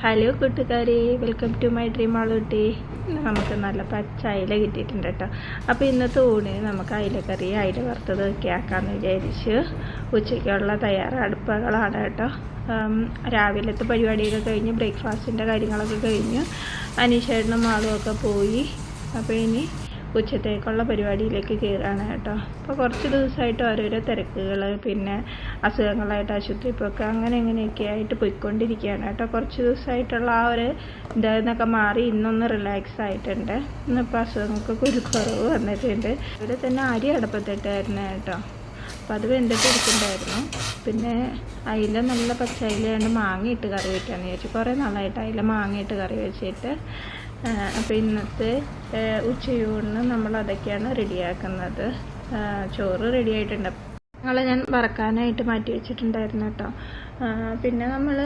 Hello കൂട്ടുകാരെ, welcome to my dream ആളൂട്ടി. നമുക്ക് നല്ല പച്ച അയില കിട്ടിയിട്ടുണ്ട് കേട്ടോ. അപ്പോൾ ഇന്നത്തെ ഊണിന് നമുക്ക് അയിലക്കറി, അയില വറുത്തത് ഒക്കെ ആക്കാമെന്ന് വിചാരിച്ച് ഉച്ചയ്ക്കുള്ള തയ്യാറെടുപ്പുകളാണ് കേട്ടോ. രാവിലത്തെ പരിപാടിയൊക്കെ കഴിഞ്ഞ് ബ്രേക്ക്ഫാസ്റ്റിൻ്റെ കാര്യങ്ങളൊക്കെ കഴിഞ്ഞ് അനീഷേട്ടനും മാളും ഒക്കെ പോയി. അപ്പോൾ ഇനി ഉച്ചത്തേക്കുള്ള പരിപാടിയിലേക്ക് കയറാണ് കേട്ടോ. അപ്പോൾ കുറച്ച് ദിവസമായിട്ട് ഓരോരോ തിരക്കുകൾ, പിന്നെ അസുഖങ്ങളായിട്ട് ആശുപത്രിപ്പൊക്കെ അങ്ങനെ ഇങ്ങനെയൊക്കെ ആയിട്ട് പോയിക്കൊണ്ടിരിക്കുകയാണ് കേട്ടോ. കുറച്ച് ദിവസമായിട്ടുള്ള ആ ഒരു ഇതെന്നൊക്കെ മാറി ഇന്നൊന്ന് റിലാക്സ് ആയിട്ടുണ്ട്. ഇന്നിപ്പോൾ അസുഖങ്ങൾക്കൊക്കെ ഒരു കുറവ് വന്നിട്ടുണ്ട്. ഇവിടെ തന്നെ അരി അടുപ്പത്തിട്ടായിരുന്നു കേട്ടോ. അപ്പോൾ അത് വെന്തിട്ടിരിക്കുന്നുണ്ടായിരുന്നു. പിന്നെ അയില നല്ല പച്ച അയിലയാണ്ട് മാങ്ങയിട്ട് കറി വയ്ക്കാമെന്ന് വിചാരിച്ചു. കുറേ നാളായിട്ട് അയില മാങ്ങയിട്ട് കറി വെച്ചിട്ട്. അപ്പോൾ ഇന്നത്തെ ഉച്ചയൂണിന് നമ്മൾ അതൊക്കെയാണ് റെഡിയാക്കുന്നത്. ചോറ് റെഡി ആയിട്ടുണ്ട്. ഞാൻ വറക്കാനായിട്ട് മാറ്റി വെച്ചിട്ടുണ്ടായിരുന്നു കേട്ടോ. പിന്നെ നമ്മൾ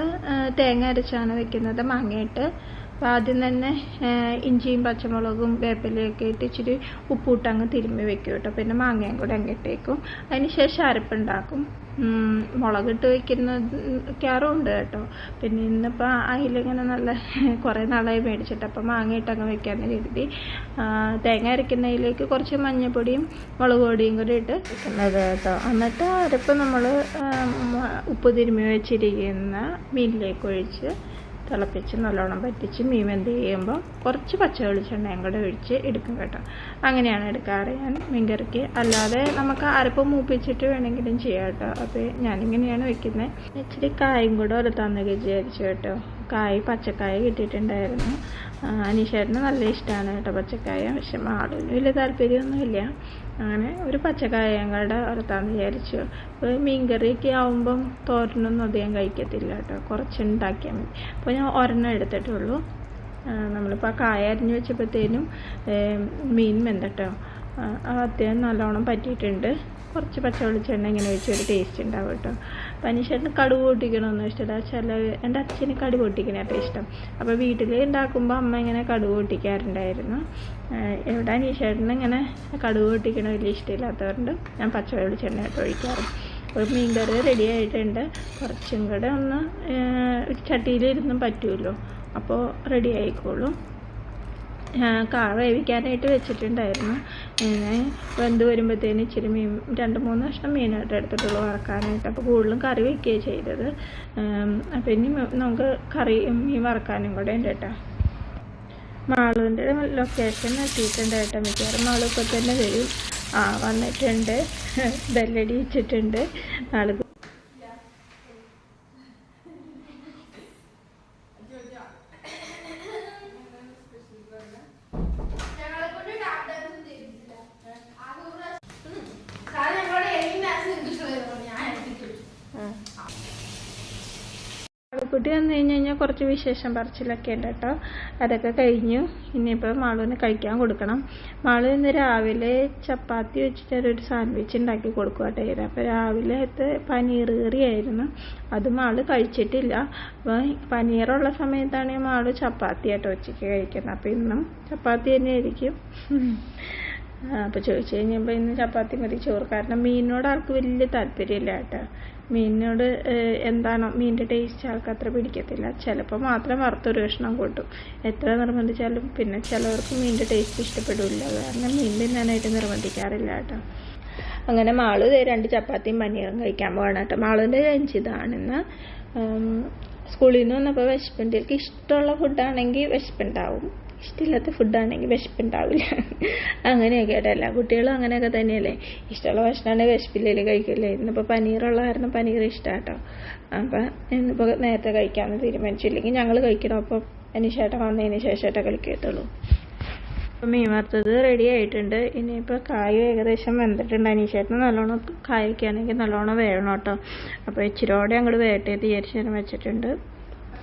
തേങ്ങ അരച്ചാണ് വെക്കുന്നത് മാങ്ങയിട്ട്. അപ്പോൾ ആദ്യം തന്നെ ഇഞ്ചിയും പച്ചമുളകും വേപ്പിലയൊക്കെ ഇട്ട് ഇച്ചിരി ഉപ്പിട്ടങ്ങ് തിരുമ്മി വെക്കും കേട്ടോ. പിന്നെ മാങ്ങയും കൂടെ അങ്ങിട്ടേക്കും. അതിന് ശേഷം അരപ്പുണ്ടാക്കും. മുളകിട്ട് വയ്ക്കാറുണ്ട് കേട്ടോ. പിന്നെ ഇന്നിപ്പോൾ അതിലിങ്ങനെ നല്ല കുറേ നാളായി മേടിച്ചിട്ട് അപ്പോൾ മാങ്ങയിട്ടങ്ങ് വെക്കാമെന്ന് കരുതി തേങ്ങ അരയ്ക്കുന്നതിലേക്ക് കുറച്ച് മഞ്ഞൾപ്പൊടിയും മുളക് പൊടിയും കൂടി ഇട്ട് വെക്കുന്നത് കേട്ടോ. എന്നിട്ട് അരപ്പ് നമ്മൾ ഉപ്പ് തിരുമ്മി വെച്ചിരിക്കുന്ന മീനിലേക്ക് ഒഴിച്ച് തിളപ്പിച്ച് നല്ലോണം പറ്റിച്ച് മീൻ വെന്ത് ചെയ്യുമ്പോൾ കുറച്ച് പച്ച വെളിച്ചെണ്ണയും കൂടെ ഒഴിച്ച് എടുക്കും കേട്ടോ. അങ്ങനെയാണ് എടുക്കാറ് ഞാൻ മീൻകറിക്ക്. അല്ലാതെ നമുക്ക് അരപ്പ് മൂപ്പിച്ചിട്ട് വേണമെങ്കിലും ചെയ്യാം കേട്ടോ. അപ്പോൾ ഞാനിങ്ങനെയാണ് വെക്കുന്നത്. ഇച്ചിരി കായും കൂടെ ഒരത്താന്ന് വിചാരിച്ചു കേട്ടോ. പച്ചക്കായ കിട്ടിയിട്ടുണ്ടായിരുന്നു. അനീഷേട്ടന് നല്ല ഇഷ്ടമാണ് കേട്ടോ പച്ചക്കായ. പക്ഷെ മാളിന് വലിയ താല്പര്യമൊന്നുമില്ല. അങ്ങനെ ഒരു പച്ചക്കായം കൂടെ ഒരത്താന്ന് വിചാരിച്ചു. മീൻകറിയൊക്കെ ആവുമ്പം തോരനൊന്നും അധികം കഴിക്കത്തില്ല കേട്ടോ. കുറച്ചുണ്ടാക്കിയാൽ മതി. അപ്പോൾ ഞാൻ ഒരെണ്ണം എടുത്തിട്ടുള്ളൂ. നമ്മളിപ്പോൾ കായ അരിഞ്ഞ് വെച്ചപ്പോഴത്തേനും മീൻ വെന്തട്ടോ. അത്യാവശ്യം നല്ലോണം പറ്റിയിട്ടുണ്ട്. കുറച്ച് പച്ച വെളിച്ചെണ്ണ ഇങ്ങനെ വെച്ചൊരു ടേസ്റ്റ് ഉണ്ടാവും കേട്ടോ. അപ്പോൾ അനീഷേട്ടന് കടുക് പൊട്ടിക്കണമൊന്നും ഇഷ്ടമില്ല. എൻ്റെ അച്ഛന് കടുക് പൊട്ടിക്കണായിട്ട് ഇഷ്ടം. അപ്പോൾ വീട്ടിൽ ഉണ്ടാക്കുമ്പോൾ അമ്മ ഇങ്ങനെ കടുക് പൊട്ടിക്കാറുണ്ടായിരുന്നു. ഇവിടെ അനീഷേട്ടന് ഇങ്ങനെ കടുക് പൊട്ടിക്കണ വലിയ ഇഷ്ടമില്ലാത്തതുകൊണ്ട് ഞാൻ പച്ച വെളിച്ചെണ്ണ ആയിട്ട് ഒഴിക്കാറ്. അപ്പോൾ മീൻകറി റെഡി ആയിട്ടുണ്ട്. കുറച്ചും കൂടെ ഒന്ന് ചട്ടിയിലിരുന്നും പറ്റുമല്ലോ, അപ്പോൾ റെഡി ആയിക്കോളും. വേവിക്കാനായിട്ട് വെച്ചിട്ടുണ്ടായിരുന്നു. ഇങ്ങനെ വെന്ത് വരുമ്പോഴത്തേന് ഇച്ചിരി മീൻ 2-3 കഷ്ണം മീനായിട്ട് എടുത്തിട്ടുള്ളൂ വറക്കാനായിട്ട്. അപ്പോൾ കൂടുതലും കറി വയ്ക്കുകയാണ് ചെയ്തത്. അപ്പോൾ ഇനി നമുക്ക് മീൻ വറക്കാനും കൂടെ ഉണ്ട് കേട്ടോ. മാളുവിൻ്റെ ലൊക്കേഷൻ എത്തിയിട്ടുണ്ട് കേട്ടോ. മിക്കവാറും മാളു ഇപ്പോൾ തന്നെ വരും. വന്നിട്ടുണ്ട്. ബെല്ലടി വെച്ചിട്ടുണ്ട്. മാളു കുട്ടി വന്നു കഴിഞ്ഞാൽ കുറച്ച് വിശേഷം പറച്ചിലൊക്കെ ഉണ്ട് കേട്ടോ. അതൊക്കെ കഴിഞ്ഞു. ഇനിയിപ്പോൾ മാളുവിന് കഴിക്കാൻ കൊടുക്കണം. മാളു ഇന്ന് രാവിലെ ചപ്പാത്തി വെച്ചിട്ട് ഒരു സാൻഡ്വിച്ച് ഉണ്ടാക്കി കൊടുക്കുക കേട്ടോ. അപ്പോൾ രാവിലത്തെ പനീർ കറിയായിരുന്നു. അത് മാള് കഴിച്ചിട്ടില്ല. അപ്പോൾ പനീറുള്ള സമയത്താണെങ്കിൽ മാള് ചപ്പാത്തി ആയിട്ട് ഉച്ചയ്ക്ക് കഴിക്കുന്നത്. അപ്പോൾ ഇന്നും ചപ്പാത്തി തന്നെ ആയിരിക്കും. അപ്പോൾ ചോദിച്ചു കഴിഞ്ഞപ്പോൾ ഇന്ന് ചപ്പാത്തി മതി ചോറ്. കാരണം മീനിനോട് ആൾക്ക് വലിയ താല്പര്യമില്ല കേട്ടോ. മീനിനോട് എന്താണോ മീനിൻ്റെ ടേസ്റ്റ് ആൾക്ക് അത്ര പിടിക്കത്തില്ല. ചിലപ്പോൾ മാത്രം വറുത്തൊരു കഷ്ണം കൂട്ടും. എത്ര നിർബന്ധിച്ചാലും പിന്നെ ചിലവർക്ക് മീനിൻ്റെ ടേസ്റ്റ് ഇഷ്ടപ്പെടില്ല. കാരണം മീൻ തിന്നാനായിട്ട് നിർബന്ധിക്കാറില്ല കേട്ടോ. അങ്ങനെ മാള് 2 ചപ്പാത്തിയും പനീറും കഴിക്കാൻ പോകണം കേട്ടോ. മാളുവിൻ്റെ ലഞ്ച് ഇതാണെന്ന്. സ്കൂളിൽ നിന്ന് വന്നപ്പോൾ വിശപ്പുണ്ടെങ്കിൽ ഇഷ്ടമുള്ള ഫുഡാണെങ്കിൽ വിശപ്പുണ്ടാവും, ഇഷ്ടമില്ലാത്ത ഫുഡാണെങ്കിൽ വിശപ്പുണ്ടാവില്ല. അങ്ങനെയൊക്കെ ആയിട്ട് എല്ലാ കുട്ടികളും അങ്ങനെയൊക്കെ തന്നെയല്ലേ. ഇഷ്ടമുള്ള ഭക്ഷണമാണെങ്കിൽ വിശപ്പില്ലെങ്കിൽ കഴിക്കില്ലേ. ഇന്നിപ്പോൾ പനീറുള്ള കാരണം പനീർ ഇഷ്ടമാണ് കേട്ടോ. അപ്പം ഇന്നിപ്പോൾ നേരത്തെ കഴിക്കാമെന്ന് തീരുമാനിച്ചില്ലെങ്കിൽ ഞങ്ങൾ കഴിക്കണം. അപ്പം അനീഷേട്ടൻ വന്നതിന് ശേഷമായിട്ടേ കഴിക്കത്തുള്ളൂ. അപ്പം മീൻ വറുത്തത് റെഡി ആയിട്ടുണ്ട്. ഇനിയിപ്പോൾ കായ ഏകദേശം വെന്തിട്ടുണ്ട്. അനീഷേട്ടന് നല്ലോണം കായൊക്കെ ആണെങ്കിൽ നല്ലോണം വേണം കേട്ടോ. അപ്പോൾ ഇച്ചിരിയോടെ അങ്ങോട്ട് വേട്ടയെ തീയരിച്ച് വെച്ചിട്ടുണ്ട്.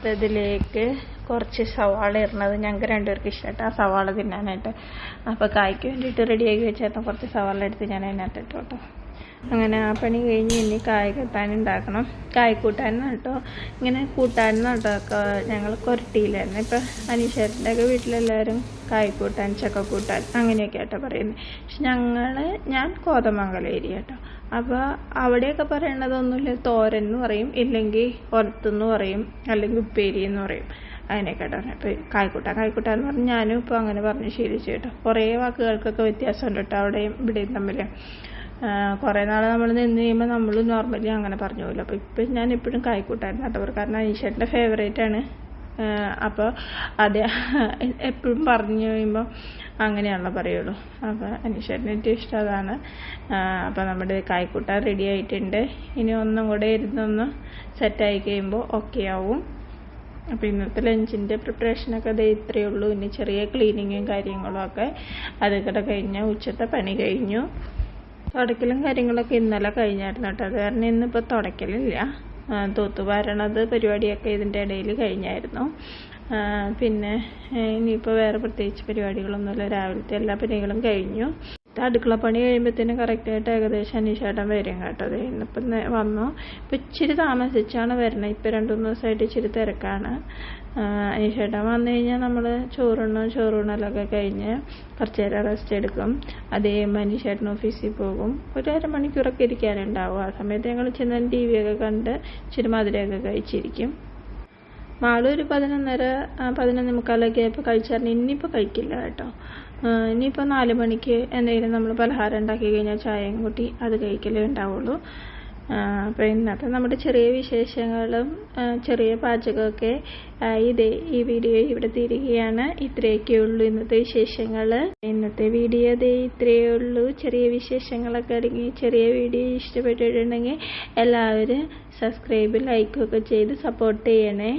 ഇതിലേക്ക് കുറച്ച് സവാള ഇടുന്നത് ഞങ്ങൾക്ക് 2 പേർക്ക് ഇഷ്ടമായിട്ട് ആ സവാള തിന്നാനായിട്ട്. അപ്പോൾ കായ്ക്ക് വേണ്ടിയിട്ട് റെഡിയാക്കി വെച്ചേർന്ന കുറച്ച് സവാള എടുത്ത് ഞാൻ അതിനകത്ത് ഇട്ടു കേട്ടോ. അങ്ങനെ ആ പണി കഴിഞ്ഞ് ഇനി കായ കൂട്ടാനുണ്ടാക്കണം. കായ്ക്കൂട്ടാനെന്ന് കേട്ടോ. ഇങ്ങനെ കൂട്ടാനെന്ന് കേട്ടോ ഞങ്ങൾ കൊരട്ടിയിലായിരുന്നു. ഇപ്പം അനീഷേട്ടൻ്റെ ഒക്കെ വീട്ടിലെല്ലാവരും കായ്ക്കൂട്ടാൻ, ചക്കക്കൂട്ടാൻ അങ്ങനെയൊക്കെ ആട്ടോ പറയുന്നത്. പക്ഷെ ഞാൻ കോതമംഗലം ഏരിയ കേട്ടോ. അപ്പോൾ അവിടെയൊക്കെ പറയണതൊന്നുമില്ല, തോരൻ എന്ന് പറയും, ഇല്ലെങ്കിൽ ഒലത്തെന്ന് പറയും, അല്ലെങ്കിൽ ഉപ്പേരി എന്ന് പറയും. അതിനെക്കാട്ട് പറഞ്ഞു. ഇപ്പോൾ കായ്ക്കുട്ട എന്ന് പറഞ്ഞ് ഞാനും ഇപ്പോൾ അങ്ങനെ പറഞ്ഞ് ശീലിച്ചു കേട്ടോ. കുറേ വാക്കുകൾക്കൊക്കെ വ്യത്യാസമുണ്ട് കേട്ടോ അവിടെയും ഇവിടെയും തമ്മിൽ. കുറേ നാൾ നമ്മൾ നിന്ന് കഴിയുമ്പോൾ നമ്മൾ നോർമലി അങ്ങനെ പറഞ്ഞു പോലും. അപ്പോൾ ഇപ്പം ഞാൻ എപ്പോഴും കായ്ക്കുട്ടായിരുന്നു കേട്ടോ, കാരണം അനീഷേട്ടൻ്റെ ഫേവറേറ്റാണ്. അപ്പോൾ അത് എപ്പോഴും പറഞ്ഞു കഴിയുമ്പോൾ അങ്ങനെയാണല്ലോ പറയുള്ളൂ. അപ്പോൾ അനീഷേട്ടന് ഏറ്റവും ഇഷ്ടം അതാണ്. അപ്പോൾ നമ്മുടെ കായ്ക്കുട്ട റെഡി ആയിട്ടുണ്ട്. ഇനി ഒന്നും കൂടെ ഇരുന്നൊന്ന് സെറ്റായി കഴിയുമ്പോൾ ഓക്കെ ആവും. അപ്പോൾ ഇന്നത്തെ ലഞ്ചിൻ്റെ പ്രിപ്പറേഷനൊക്കെ അതേ ഇത്രയേ ഉള്ളൂ. ഇനി ചെറിയ ക്ലീനിങ്ങും കാര്യങ്ങളും ഒക്കെ അതൊക്കെ കഴിഞ്ഞ് ഉച്ചത്തെ പണി കഴിഞ്ഞു. തുടയ്ക്കലും കാര്യങ്ങളൊക്കെ ഇന്നലെ കഴിഞ്ഞായിരുന്നു കേട്ടോ. അത് കാരണം ഇന്നിപ്പോൾ തുടയ്ക്കലില്ല. തൂത്തുവാരണത് പരിപാടിയൊക്കെ ഇതിൻ്റെ ഇടയിൽ കഴിഞ്ഞായിരുന്നു. പിന്നെ ഇനിയിപ്പോൾ വേറെ പ്രത്യേകിച്ച് പരിപാടികളൊന്നുമില്ല. രാവിലത്തെ എല്ലാ പണികളും കഴിഞ്ഞു. അടുക്കള പണി കഴിയുമ്പോഴത്തേനും കറക്റ്റായിട്ട് ഏകദേശം അനീഷേട്ടൻ വരും കേട്ടോ. അത് ഇന്നിപ്പം വന്നു. ഇപ്പം ഇച്ചിരി താമസിച്ചാണ് വരുന്നത്. ഇപ്പം 2-3 ദിവസമായിട്ട് ഇച്ചിരി തിരക്കാണ്. അനീഷേട്ടൻ വന്നു കഴിഞ്ഞാൽ നമ്മൾ ചോറുണ്ണലൊക്കെ കഴിഞ്ഞ് കുറച്ച് നേരം റെസ്റ്റ് എടുക്കും. അതേ അനീഷേട്ടൻ ഓഫീസിൽ പോകും. ഒരു 1/2 മണിക്കൂറൊക്കെ ഇരിക്കാനുണ്ടാവും. ആ സമയത്ത് ഞങ്ങൾ ചെന്ന് TV ഒക്കെ കണ്ട് ഇച്ചിരി മധുരമൊക്കെ കഴിച്ചിരിക്കും. മാളും ഒരു 11:45 ആയപ്പോൾ കഴിച്ചായിരുന്നു. ഇനിയിപ്പോൾ കഴിക്കില്ല കേട്ടോ. ഇനിയിപ്പോൾ 4 മണിക്ക് എന്തെങ്കിലും നമ്മൾ പലഹാരം ഉണ്ടാക്കി കഴിഞ്ഞാൽ ചായയും കൂട്ടി അത് കഴിക്കലേ ഉണ്ടാവുള്ളൂ. അപ്പോൾ ഇന്നത്തെ നമ്മുടെ ചെറിയ വിശേഷങ്ങളും ചെറിയ പാചകമൊക്കെ ഈ വീഡിയോ ഇവിടെ തീരുകയാണ്. ഇത്രയൊക്കെ ഉള്ളൂ ഇന്നത്തെ വിശേഷങ്ങൾ. ഇന്നത്തെ വീഡിയോ ഇത്രയേ ഉള്ളൂ. ചെറിയ വിശേഷങ്ങളൊക്കെ അടങ്ങി ചെറിയ വീഡിയോ ഇഷ്ടപ്പെട്ടിട്ടുണ്ടെങ്കിൽ എല്ലാവരും സബ്സ്ക്രൈബ് ലൈക്കൊക്കെ ചെയ്ത് സപ്പോർട്ട് ചെയ്യണേ.